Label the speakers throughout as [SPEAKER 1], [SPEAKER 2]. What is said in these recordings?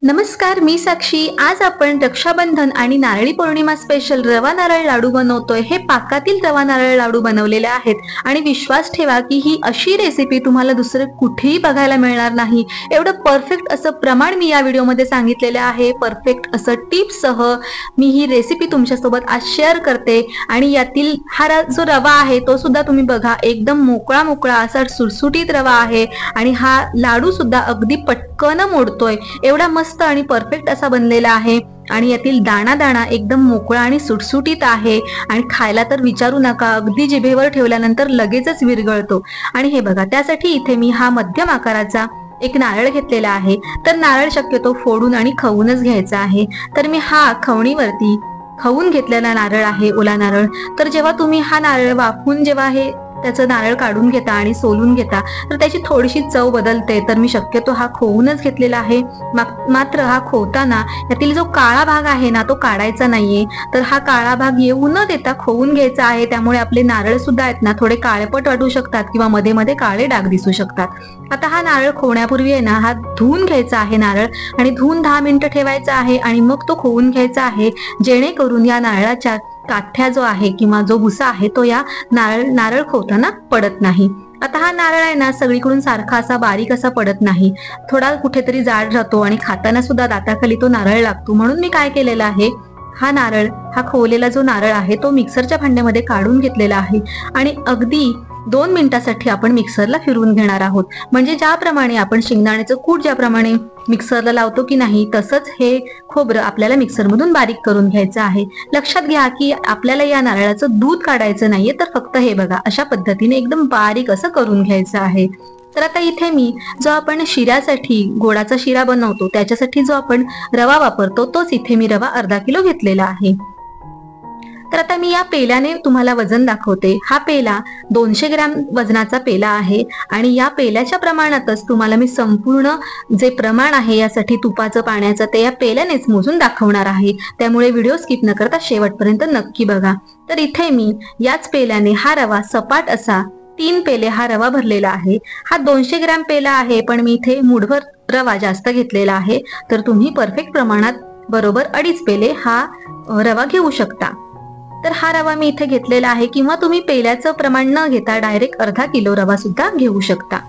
[SPEAKER 1] नमस्कार, मी साक्षी। आज आपण रक्षाबंधन आणि नारळी पौर्णिमा स्पेशल रवा नारळ लाडू बनवतोय। हे पाकातील रवा नारळ लाडू बनवलेले आहेत आणि विश्वास ठेवा की ही अशी रेसिपी तुम्हाला दुसरे कुठेही बघायला मिळणार नाही। एवढं परफेक्ट असं प्रमाण मी या व्हिडिओमध्ये सांगितलेले आहे। परफेक्ट असं टिप्स सह मी ही रेसिपी तुमच्यासोबत आज शेअर करते आणि यातील हा जो रवा आहे तो सुद्धा तुम्ही बघा, एकदम मोकळा मोकळा असा सुटसुटीत रवा आहे आणि हा लाडू सुद्धा अगदी पटकन मोडतोय। एवढा मस्त आणि परफेक्ट असा बनलेला आहे आणि यातील दाणा दाणा एकदम मोकळा आणि सुटसुटीत आहे आणि खायला तर विचारू नका, अगदी जिभेवर ठेवल्यानंतर लगेचच विरघळतो। आणि हे बघा, त्यासाठी इथे मी हा मध्यम आकाराचा एक नारळ घेतलेला आहे। तर नारळ शक्यतो फोडून आणि खवूनच घ्यायचा आहे। तर मी हा खवणीवरती खवून घेतलेला नारळ आहे, ओला नारळ। तर जेव्हा तुम्ही हा नारळ वाफून जेव्हा हे त्याचं नारळ काढून घेता आणि सोलून घेता तर त्याची थोडीशी चव बदलते। तर मी शक्यतो हा खोवूनच घेतलेला आहे। मात्र हा खोवताना यातील जो काळा भाग आहे ना तो काढायचा नाहीये। तर हा काळा भाग येऊ न देता खोवून घ्यायचा आहे। त्यामुळे आपले नारळ सुद्धा आहेत ना थोडे काळेपट वाटू शकतात किंवा मध्ये मध्ये काळे डाग दिसू शकतात। आता हा नारळ खोवण्यापूर्वी आहे ना हा धुवून घ्यायचा आहे नारळ आणि धुवून 10 मिनिटं ठेवायचा आहे आणि मग तो खोवून घ्यायचा आहे, जेणेकरून या नारळाच्या काठ्या जो आहे किंवा जो भुसा आहे तो या नारळ खोवताना पडत नाही। आता हा नारळ आहे ना सगळीकडून सारखा असा बारीक असा पडत नाही, थोडा कुठेतरी जाड राहतो आणि खाताना सुद्धा दाताखाली तो नारळ लागतो। म्हणून मी काय केलेलं आहे, हा खोवलेला जो नारळ आहे तो मिक्सरच्या भांड्यामध्ये काढून घेतलेला आहे आणि अगदी 2 मिनिटासाठी आपण मिक्सरला फिरवून घेणार आहोत। म्हणजे ज्याप्रमाणे आपण शेंगदाण्याचं कूट ज्याप्रमाणे मिक्सरला लावतो की नाही, तसंच हे खोबरं आपल्याला मिक्सरमधून बारीक करून घ्यायचं आहे। लक्षात घ्या की आपल्याला या नारळाचं दूध काढायचं नाहीये, तर फक्त हे बघा अशा पद्धतीने एकदम बारीक असं करून घ्यायचं आहे। तर आता इथे मी जो आपण शिऱ्यासाठी गोडाचा शिरा बनवतो त्याच्यासाठी जो आपण रवा वापरतो तोच इथे मी रवा अर्धा किलो घेतलेला आहे। तर आता मी या पेल्याने तुम्हाला वजन दाखवते। हा पेला 200 ग्रॅम वजनाचा पेला आहे आणि या पेल्याच्या प्रमाणातच तुम्हाला मी संपूर्ण जे प्रमाण आहे यासाठी तुपाचं पाण्याचं ते या पेल्यानेच मोजून दाखवणार आहे। त्यामुळे व्हिडिओ स्किप न करता शेवटपर्यंत नक्की बघा। तर इथे मी याच पेल्याने हा रवा सपाट असा 3 पेले हा रवा भरलेला आहे। हा 200 ग्रॅम पेला आहे, पण मी इथे मुठभर रवा जास्त घेतलेला आहे। तर तुम्ही परफेक्ट प्रमाणात बरोबर 2.5 पेले हा रवा घेऊ शकता। तर हा रवा मी इथे घेतलेला आहे, किंवा तुम्ही पेल्याचं प्रमाण न घेता डायरेक्ट अर्धा किलो रवा सुद्धा घेऊ शकता।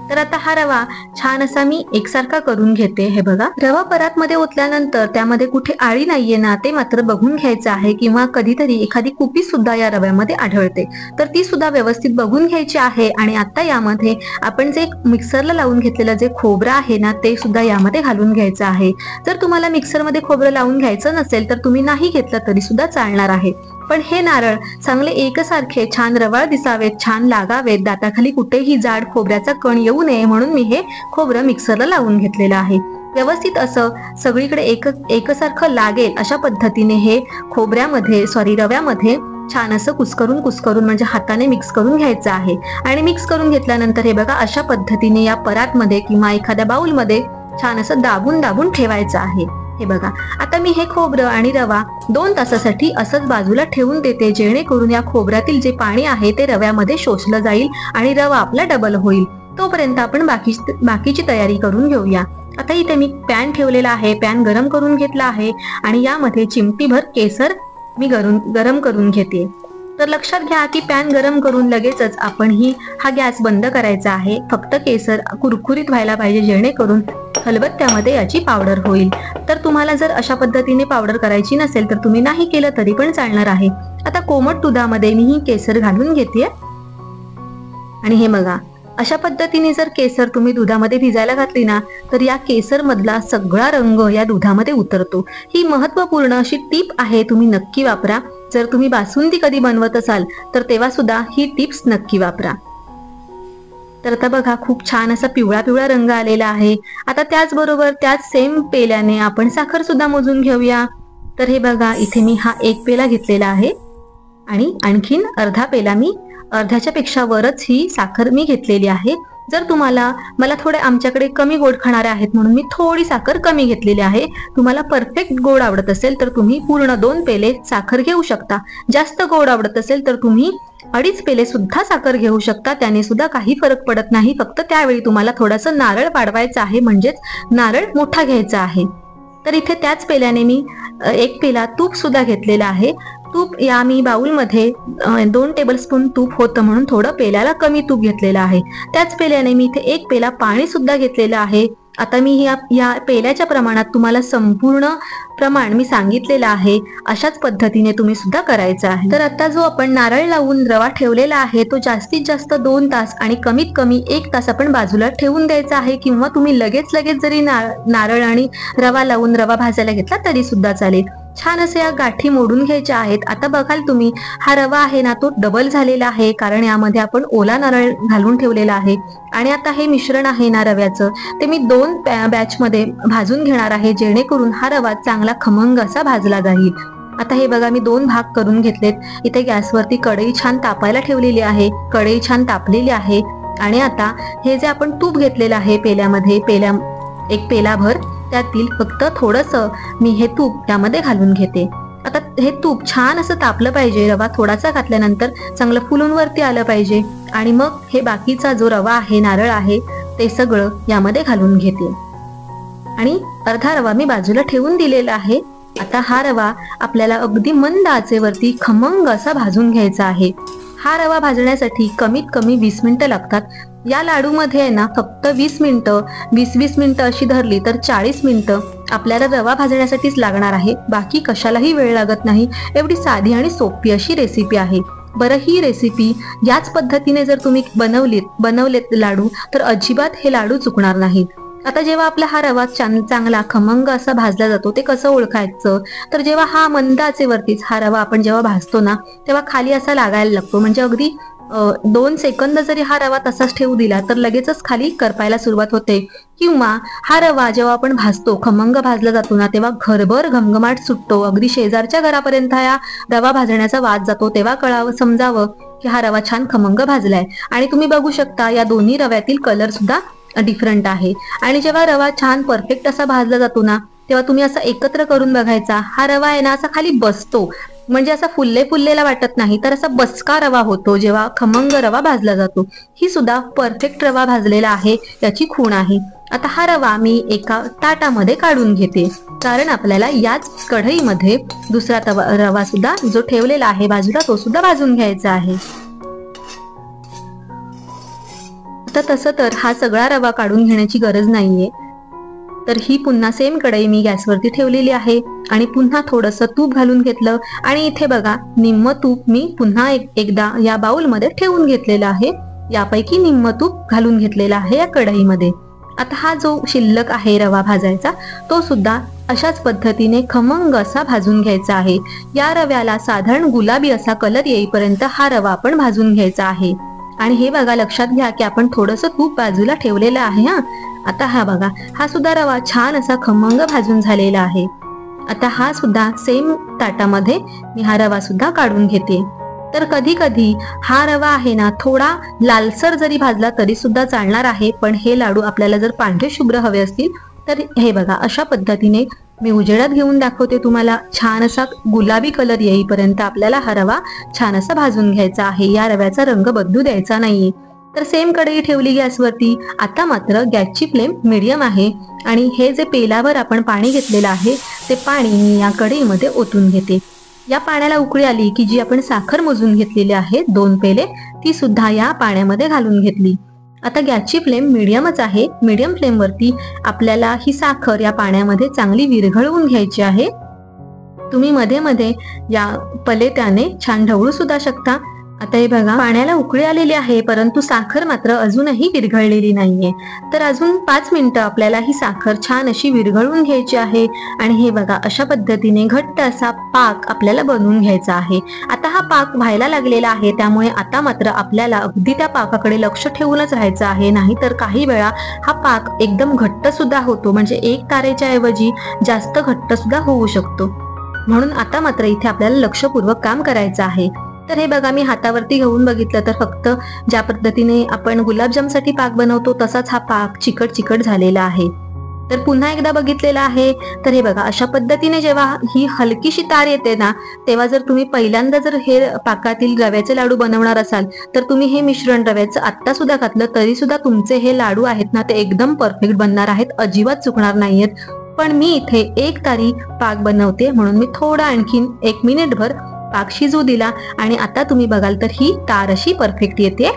[SPEAKER 1] तर आता हा रवा छान असा मी एकसारखा करून घेते। हे बघा, रवा परातमध्ये ओतल्यानंतर त्यामध्ये कुठे आळी नाहीये ना ते मात्र बघून घ्यायचं आहे, किंवा कधीतरी एखादी कुपी सुद्धा या रव्यामध्ये आढळते तर ती सुद्धा व्यवस्थित बघून घ्यायची आहे। आणि आता यामध्ये आपण जे मिक्सरला लावून घेतलेलं जे खोबरं आहे ना ते सुद्धा यामध्ये घालून घ्यायचं आहे। जर तुम्हाला मिक्सरमध्ये खोबरं लावून घ्यायचं नसेल तर तुम्ही नाही घेतलं तरी सुद्धा चालणार आहे। पण हे नारळ चांगले एकसारखे छान रवाळ दिसावेत, छान लागावेत, दाताखाली कुठेही जाड खोबऱ्याचा कण येऊ नये म्हणून मी हे खोबरं मिक्सरला लावून घेतलेलं आहे। व्यवस्थित असं सगळीकडे एकसारखं लागेल अशा पद्धतीने हे रव्यामध्ये छान असं कुस्करून म्हणजे हाताने मिक्स करून घ्यायचं आहे। आणि मिक्स करून घेतल्यानंतर हे बघा अशा पद्धतीने या परातमध्ये किंवा एखाद्या बाउलमध्ये छान असं दाबून ठेवायचं आहे। हे बघा, आता मी हे खोबरं आणि रवा 2 तासासाठी असंच बाजूला ठेवून देते, जेणेकरून या खोबऱ्यातील जे पाणी आहे ते रव्यामध्ये शोषलं जाईल आणि रवा आपला डबल होईल। तोपर्यंत आपण बाकीची तयारी करून घेऊया। आता इथे मी पॅन ठेवलेला आहे, पॅन गरम करून घेतला आहे आणि यामध्ये चिमटीभर केसर मी गरम करून घेते। तर लक्षात घ्या की पॅन गरम करून लगेचच आपण हा गॅस बंद करायचा आहे। फक्त केसर कुरकुरीत व्हायला पाहिजे, जेणेकरून खलबत्त्यामध्ये याची पावडर होईल। तर तुम्हाला जर अशा पद्धतीने पावडर करायची नसेल तर तुम्ही नाही केलं तरी पण चालणार आहे। आता कोमट दुधामध्ये मी ही केसर घालून घेते आणि हे बघा अशा पद्धतीने जर केसर तुम्ही दुधामध्ये भिजायला घातली ना तर या केसर मधला सगळा रंग या दुधामध्ये उतरतो। ही महत्वपूर्ण अशी टिप आहे, तुम्ही नक्की वापरा। जर तुम्ही बासुंदी कधी बनवत असाल तर तेव्हा सुद्धा ही टिप्स नक्की वापरा। तर आता बघा खूप छान असा पिवळा रंग आलेला आहे। आता त्याचबरोबर त्याच सेम पेल्याने आपण साखर सुद्धा मोजून घेऊया। तर हे बघा, इथे मी हा 1 पेला घेतलेला आहे आणि आणखीन अर्धा पेला मी अर्ध्याच्या पेक्षा वरच ही साखर मी घेतलेली आहे। जर मला थोडे आमच्याकडे कमी गोड खाणारे आहेत म्हणून मी थोडी साखर कमी घेतलेली आहे। तुम्हाला परफेक्ट गोड आवडत असेल तर तुम्ही पूर्ण 2 पेले साखर घेऊ शकता। जास्त गोड आवडत असेल तर तुम्ही 2.5 पेले सुद्धा साखर घेऊ शकता, त्याने सुद्धा काही फरक पडत नाही. फक्त त्यावेळी तुम्हाला थोडंसं नारळ वाढवायचं आहे, म्हणजेच नारळ मोठा घ्यायचा आहे. तर इथे त्याच पेल्याने मी 1 पेला तूप सुद्धा घेतलेला आहे. तूप या मी बाउलमध्ये 2 टेबलस्पून तूप होतं म्हणून थोडं पेल्याला कमी तूप घेतलेलं आहे. त्याच पेल्याने मी इथे 1 पेला पाणी सुद्धा घेतलेलं आहे. आता मी या पेल्याच्या प्रमाणात तुम्हाला संपूर्ण प्रमाण मी सांगितलेलं आहे. अशाच पद्धतीने तुम्ही सुद्धा करायचं आहे. तर आता जो आपण नारळ लावून रवा ठेवलेला आहे तो जास्तीत जास्त 2 तास आणि कमीत कमी 1 तास आपण बाजूला ठेवून द्यायचा आहे, किंवा तुम्ही लगेच जरी नारळ आणि रवा लावून रवा भाजायला घेतला तरी सुद्धा चालेल. छान असे या गाठी मोडून घ्यायच्या आहेत. आता बघाल तुम्ही हा रवा आहे ना तो डबल झालेला आहे, कारण यामध्ये आपण ओला नारळ घालून ठेवलेला आहे. आणि आता हे मिश्रण आहे ना रव्याचं ते मी 2 बॅच मध्ये भाजून घेणार आहे, जेणेकरून हा रवा चांगला खमंग असा भाजला जाईल. आता हे बघा मी 2 भाग करून घेतलेत. इथे गॅसवरती कढई छान तापायला ठेवलेली आहे. कढई छान तापलेली आहे. आणि आता हे जे आपण तूप घेतलेलं आहे पेल्यामध्ये 1 पेलाभर, त्यातील फक्त थोडंसं मी हे तूप त्यामध्ये घालून घेते. आता हे तूप छान असं तापलं पाहिजे. रवा थोडासा घातल्यानंतर चांगलं फुलून वरती आलं पाहिजे. आणि मग हे बाकीचा जो रवा आहे, नारळ आहे, ते सगळं यामध्ये घालून घेते. आणि अर्धा रवा मी बाजूला ठेवून दिलेला आहे. आता हा रवा आपल्याला अगदी मंद आचेवरती खमंग असा भाजून घ्यायचा आहे. हा रवा भाजण्यासाठी कमीत कमी 20 मिनिटं लागतात. या लाडूमध्ये आहे ना फक्त 20 मिनिटं 20 मिनिटं अशी धरली तर 40 मिनिटं आपल्याला रवा भाजण्यासाठीच लागणार आहे. बाकी कशालाही वेळ लागत नाही. एवढी साधी आणि सोपी अशी रेसिपी आहे. बरं, ही रेसिपी याच पद्धतीने जर तुम्ही बनवलेत लाडू तर अजिबात हे लाडू चुकणार नाहीत. आता जेव्हा आपला हा रवा चांगला खमंग असा भाजला जातो ते कसं ओळखायचं, तर जेव्हा हा मंद आचेवरतीच हा रवा आपण जेव्हा भाजतो ना तेव्हा खाली असा लागायला लागतो. म्हणजे अगदी 2 सेकंद जरी हा रवा तसाच ठेवू दिला तर लगेचच खाली करपायला सुरुवात होते. किंवा हा रवा जेव्हा आपण भाजतो, खमंग भाजला जातो ना, तेव्हा घरभर घमघमाट सुटतो. अगदी शेजारच्या घरापर्यंत या रवा भाजण्याचा वास जातो. तेव्हा समजावं की हा रवा छान खमंग भाजलाय. आणि तुम्ही बघू शकता या दोन्ही रव्यातील कलर सुद्धा डिफरंट आहे. आणि जेव्हा रवा छान परफेक्ट असा भाजला जातो ना तेव्हा तुम्ही असा एकत्र करून बघायचा. हा रवा आहे ना असा खाली बसतो, म्हणजे असा फुललेला वाटत नाही, तर असा बसका रवा होतो जेव्हा खमंग रवा भाजला जातो. ही सुद्धा परफेक्ट रवा भाजलेला आहे, याची खूण आहे. आता हा रवा मी एका ताटामध्ये काढून घेते, कारण आपल्याला याच कढईमध्ये दुसरा रवा सुद्धा जो ठेवलेला आहे बाजूला तो सुद्धा भाजून घ्यायचा आहे. आता तसं तर हा सगळा रवा काढून घेण्याची गरज नाहीये. तर ही पुन्हा सेम कढई मी गॅसवरती ठेवलेली आहे आणि पुन्हा थोडंसं तूप घालून घेतलं. आणि इथे बघा निम्म तूप मी पुन्हा एकदा या बाउलमध्ये ठेवून घेतलेलं आहे. यापैकी निम्म तूप घालून घेतलेला आहे या कढईमध्ये. आता हा जो शिल्लक आहे रवा भाजायचा तो सुद्धा अशाच पद्धतीने खमंग असा भाजून घ्यायचा आहे. या रव्याला साधारण गुलाबी असा कलर येईपर्यंत हा रवा आपण भाजून घ्यायचा आहे. आणि हे बघा लक्षात घ्या की आपण थोडंसं तूप बाजूला ठेवलेलं आहे. आता हा बघा हा सुद्धा रवा छान असा खमंग भाजून झालेला आहे. आता हा सुद्धा सेम ताटामध्ये मी हा रवा सुद्धा काढून घेते. तर कधी कधी हा रवा आहे ना थोडा लालसर जरी भाजला तरी सुद्धा चालणार आहे. पण हे लाडू आपल्याला जर पांढरे शुभ्र हवे असतील तर हे बघा अशा पद्धतीने मी उजेडात घेऊन दाखवते तुम्हाला. छान असा गुलाबी कलर येईपर्यंत आपल्याला हा रवा छान असा भाजून घ्यायचा आहे. या रव्याचा रंग बदलू द्यायचा नाहीये. तर सेम कढई ठेवली गॅसवरती. आता मात्र गॅसची फ्लेम मीडियम आहे आणि हे जे पेलावर आपण पाणी घेतलेलं आहे ते पाणी मी या कढईमध्ये ओतून घेते. या पाण्याला उकळी आली की जी आपण साखर मोजून घेतलेली आहे 2 पेले ती सुद्धा या पाण्यामध्ये घालून घेतली. आता गॅसची फ्लेम मीडियमच आहे. मीडियम फ्लेम वरती आपल्याला ही साखर या पाण्यामध्ये चांगली विरघळवून घ्यायची आहे. तुम्ही मध्ये मध्ये या पलेत्याने छान ढवळू सुद्धा शकता. आता हे बघा पाण्याला उकळी आलेली आहे, परंतु साखर मात्र अजूनही विरघळलेली नाहीये. तर अजून 5 मिनिटं आपल्याला ही साखर छान अशी विरघळून घ्यायची आहे. आणि हे बघा अशा पद्धतीने घट्ट असा पाक आपल्याला बनवून घ्यायचा आहे. आता हा पाक व्हायला लागलेला आहे, त्यामुळे आता मात्र आपल्याला अगदी त्या पाकाकडे लक्ष ठेवूनच राहायचं आहे. नाही तर काही वेळा हा पाक एकदम घट्ट सुद्धा होतो, म्हणजे 1 तारेच्या ऐवजी जास्त घट्ट सुद्धा होऊ शकतो. म्हणून आता मात्र इथे आपल्याला लक्षपूर्वक काम करायचं आहे. तर हे बघा मी हातावरती घेऊन बघितलं तर फक्त ज्या पद्धतीने आपण गुलाबजामसाठी पाक बनवतो तसाच हा पाक चिकट झालेला आहे. तर पुन्हा एकदा बघितलेलं आहे. तर हे बघा, अशा पद्धतीने जेव्हा ही हलकीशी तार येते ना, तेव्हा जर तुम्ही पहिल्यांदा जर हे पाकातील रव्याचे लाडू बनवणार असाल तर तुम्ही हे मिश्रण रव्याचं आत्ता सुद्धा घातलं तरी सुद्धा तुमचे हे लाडू आहेत ना, ते एकदम परफेक्ट बनणार आहेत, अजिबात चुकणार नाहीयेत. पण मी इथे 1 तारी पाक बनवते म्हणून मी थोडा आणखीन 1 मिनिटभर पाक शिजू दिला आणि आता तुम्ही बघाल तर ही तार अशी परफेक्ट येते.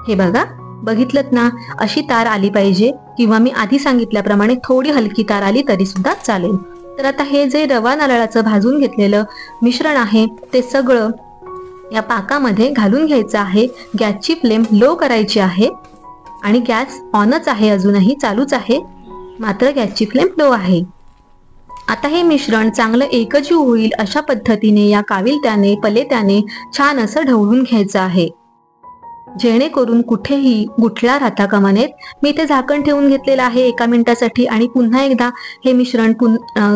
[SPEAKER 1] हे बघा, बघितलत ना, अशी तार आली पाहिजे, किंवा मी आधी सांगितल्याप्रमाणे थोडी हलकी तार आली तरी सुद्धा चालेल. तर आता हे जे रवा नारळाचं भाजून घेतलेलं मिश्रण आहे ते सगळं या पाकामध्ये घालून घ्यायचं आहे. गॅसची फ्लेम लो करायची आहे आणि गॅस ऑनच आहे, अजूनही चालूच आहे, मात्र गॅसची फ्लेम लो आहे. आता हे मिश्रण चांगलं एकजीव होईल अशा पद्धतीने या काविलत्याने पलेत्याने छान असं ढवळून घ्यायचं आहे, जेणेकरून कुठेही गुठळा राहता कामा नयेत. मी इथे झाकण ठेवून घेतलेलं आहे 1 मिनिटासाठी आणि पुन्हा एकदा हे मिश्रण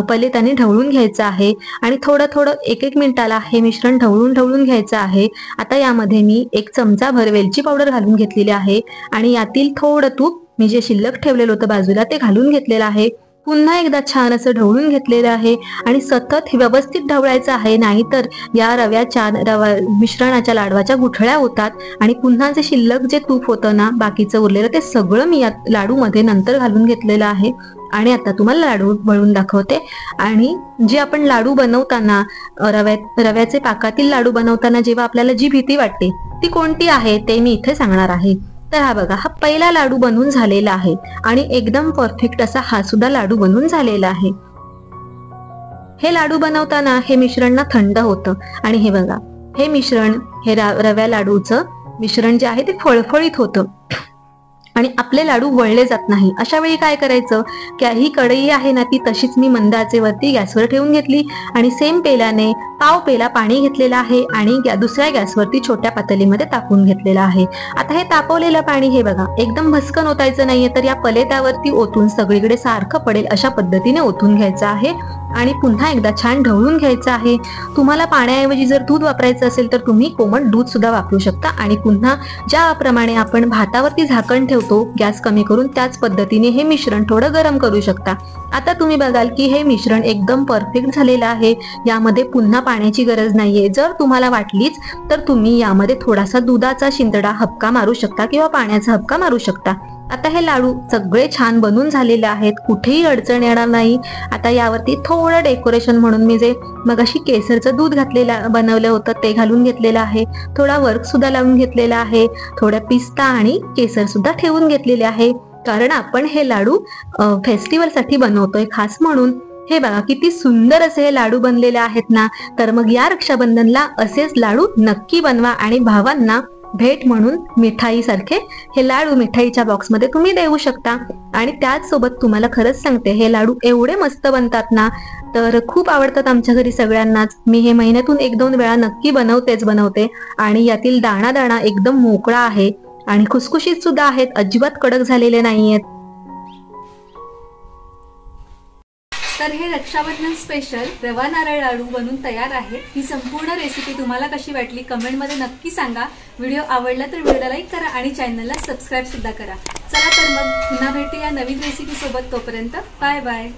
[SPEAKER 1] पलेत्याने ढवळून घ्यायचं आहे आणि थोडं थोडं 1-1 मिनिटाला हे मिश्रण ढवळून घ्यायचं आहे. आता यामध्ये मी 1 चमचाभर वेलची पावडर घालून घेतलेली आहे आणि यातील थोडं तूप मी जे शिल्लक ठेवलेलं होतं बाजूला ते घालून घेतलेलं आहे. पुन्हा एकदा छान असं ढवळून घेतलेलं आहे आणि सतत व्यवस्थित ढवळायचं आहे, नाहीतर या रवा मिश्रणाच्या लाडवाच्या गुठळ्या होतात आणि पुन्हा जे शिल्लक जे तूप होतं ना बाकीचं उरलेलं ते सगळं मी या लाडूमध्ये नंतर घालून घेतलेलं आहे. आणि आता तुम्हाला लाडू वळून दाखवते. आणि जे आपण लाडू बनवताना रव्याचे पाकातील लाडू बनवताना जेव्हा आपल्याला जी भीती वाटते ती कोणती आहे ते मी इथे सांगणार आहे. तर हा बघा, हा पहिला लाडू बनवून झालेला आहे आणि एकदम परफेक्ट असा हा सुद्धा लाडू बनवून झालेला आहे. हे लाडू बनवताना हे मिश्रण ना थंड होतं आणि हे बघा, हे मिश्रण हे रव्या लाडूचं मिश्रण जे आहे ते फळफळीत होतं आणि आपले लाडू वळले जात नाही. अशा वेळी काय करायचं, की ही कढई आहे ना ती तशीच मी मंद आचेवरती गॅसवर ठेवून घेतली आणि सेम पेल्याने पाव पेला पाणी घेतलेलं आहे आणि दुसऱ्या गॅसवरती छोट्या पातेलीमध्ये टाकून घेतलेलं आहे. आता हे तापवलेलं पाणी हे बघा, एकदम भस्कन ओतायचं नाहीये, तर या पलेत्यावरती ओतून सगळीकडे सारखं पडेल अशा पद्धतीने ओतून घ्यायचं आहे आणि पुन्हा एकदा छान ढवळून घ्यायचं आहे. तुम्हाला पाण्याऐवजी जर दूध वापरायचं असेल तर तुम्ही कोमट दूध सुद्धा वापरू शकता आणि पुन्हा ज्याप्रमाणे आपण भातावरती झाकण ठेवतो गॅस कमी करून, त्याच पद्धतीने हे मिश्रण थोडं गरम करू शकता. आता तुम्ही बघाल की हे मिश्रण एकदम परफेक्ट झालेलं आहे, यामध्ये पुन्हा पाण्याची गरज नाहीये. जर तुम्हाला वाटलीच तर तुम्ही यामध्ये थोडासा दुधाचा शिंतडा हबका मारू शकता किंवा पाण्याचा हबका मारू शकता. आता हे लाडू सगळे छान बनून झालेले आहेत, कुठेही अडचण येणार नाही. आता यावरती थोडं डेकोरेशन म्हणून मी जे मगाशी केसरचं दूध बनवलं होतं ते घालून घेतलेलं आहे, थोडा वर्क सुद्धा लावून घेतलेला आहे, थोड्या पिस्ता आणि केसर सुद्धा ठेवून घेतलेले आहे, कारण आपण हे लाडू फेस्टिवल साठी बनवतोय खास म्हणून. हे बघा, किती सुंदर असे हे लाडू बनलेले आहेत ना. तर मग या रक्षाबंधनला असेच लाडू नक्की बनवा आणि भावांना भेट म्हणून मिठाई सारखे हे लाडू मिठाईच्या बॉक्समध्ये तुम्ही देऊ शकता. आणि त्याच सोबत तुम्हाला खरंच सांगते, हे लाडू एवढे मस्त बनतात ना, तर खूप आवडतात आमच्या घरी सगळ्यांनाच. मी हे महिन्यातून 1-2 वेळा नक्की बनवते आणि यातील दाणा एकदम मोकळा आहे आणि खुसखुशीत सुद्धा आहेत, अजिबात कडक झालेले नाहीयेत.
[SPEAKER 2] तर हे रक्षाबंधन स्पेशल रवा नारळ लाडू बनून तयार आहे. ही संपूर्ण रेसिपी तुम्हाला कशी वाटली कमेंटमध्ये नक्की सांगा. व्हिडिओ आवडला तर व्हिडिओला लाईक करा आणि चॅनलला सबस्क्राईब सुद्धा करा. चला तर मग पुन्हा भेटूया नवीन रेसिपी सोबत. तोपर्यंत बाय बाय.